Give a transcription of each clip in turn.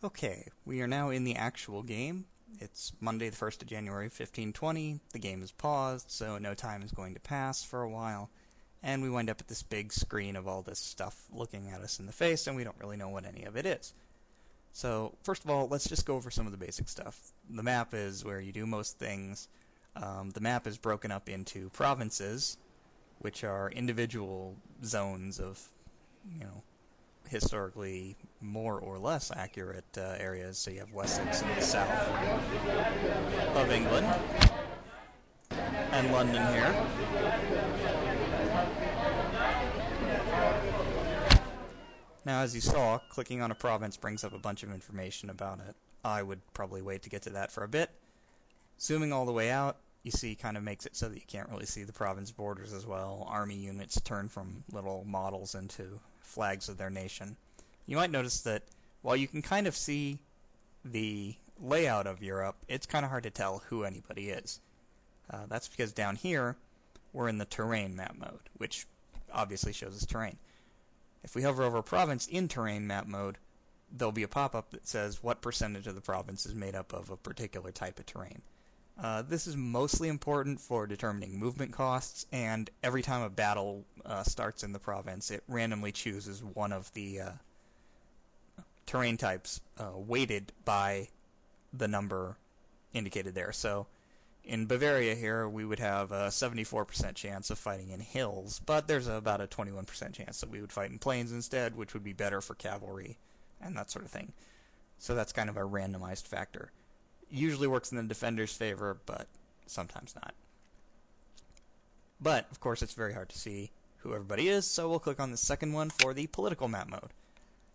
Okay, we are now in the actual game. It's Monday the 1st of January, 1520. The game is paused, so no time is going to pass for a while. And we wind up at this big screen of all this stuff looking at us in the face, and we don't really know what any of it is. So, first of all, let's just go over some of the basic stuff. The map is where you do most things. The map is broken up into provinces, which are individual zones of, historically more or less accurate areas. So you have Wessex in the south of England, and London here. Now, as you saw, clicking on a province brings up a bunch of information about it. I would probably wait to get to that for a bit. Zooming all the way out, you see kind of makes it so that you can't really see the province borders as well. Army units turn from little models into flags of their nation. You might notice that while you can kind of see the layout of Europe, it's kind of hard to tell who anybody is. That's because down here, we're in the terrain map mode, which obviously shows us terrain. If we hover over a province in terrain map mode, there'll be a pop-up that says what percentage of the province is made up of a particular type of terrain. This is mostly important for determining movement costs, and every time a battle starts in the province, it randomly chooses one of the terrain types weighted by the number indicated there. So in Bavaria here, we would have a 74% chance of fighting in hills, but there's about a 21% chance that we would fight in plains instead, which would be better for cavalry and that sort of thing. So that's kind of a randomized factor. Usually works in the defender's favor, but sometimes not. But, of course, it's very hard to see who everybody is, so we'll click on the second one for the political map mode.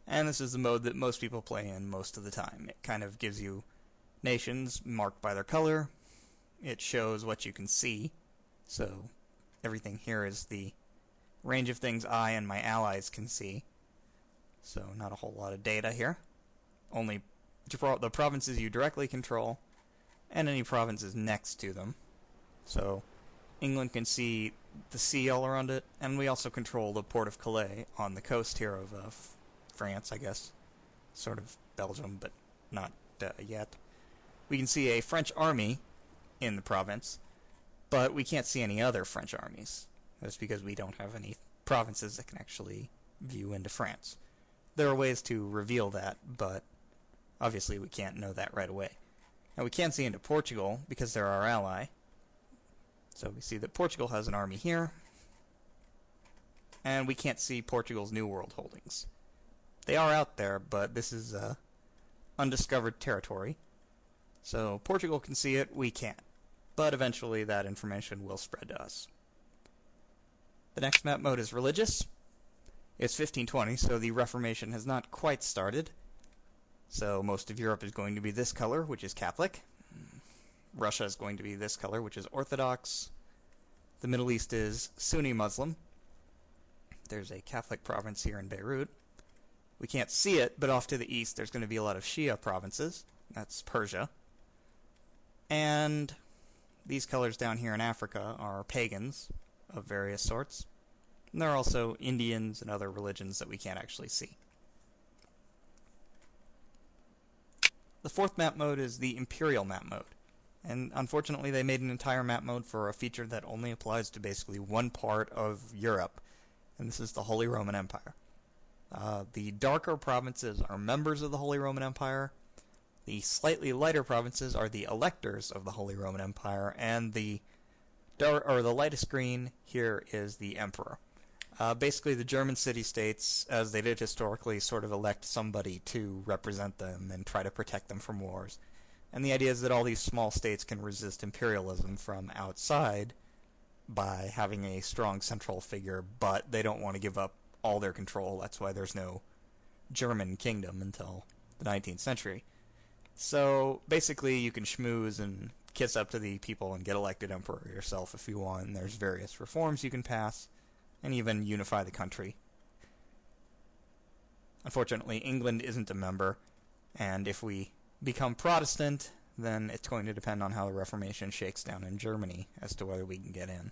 And this is the mode that most people play in most of the time. It kind of gives you nations marked by their color. It shows what you can see. So everything here is the range of things I and my allies can see. So not a whole lot of data here. Only the provinces you directly control, and any provinces next to them. So England can see the sea all around it, and we also control the port of Calais on the coast here of France, I guess. Sort of Belgium, but not yet. We can see a French army in the province, but we can't see any other French armies. That's because we don't have any provinces that can actually view into France. There are ways to reveal that, but obviously we can't know that right away. Now we can see into Portugal because they're our ally. So we see that Portugal has an army here. And we can't see Portugal's New World holdings. They are out there, but this is undiscovered territory. So Portugal can see it, we can't. But eventually that information will spread to us. The next map mode is religious. It's 1520, so the Reformation has not quite started. So most of Europe is going to be this color, which is Catholic. Russia is going to be this color, which is Orthodox. The Middle East is Sunni Muslim. There's a Catholic province here in Beirut. We can't see it, but off to the east there's going to be a lot of Shia provinces. That's Persia. And these colors down here in Africa are pagans of various sorts. And there are also Indians and other religions that we can't actually see. The fourth map mode is the Imperial map mode. And unfortunately they made an entire map mode for a feature that only applies to basically one part of Europe. And this is the Holy Roman Empire. The darker provinces are members of the Holy Roman Empire. The slightly lighter provinces are the electors of the Holy Roman Empire. And the lightest green here is the emperor. Basically, the German city-states, as they did historically, sort of elect somebody to represent them and try to protect them from wars. And the idea is that all these small states can resist imperialism from outside by having a strong central figure, but they don't want to give up all their control. That's why there's no German kingdom until the 19th century. So, basically, you can schmooze and kiss up to the people and get elected emperor yourself if you want, and there's various reforms you can pass, and even unify the country. Unfortunately, England isn't a member, and if we become Protestant, then it's going to depend on how the Reformation shakes down in Germany as to whether we can get in.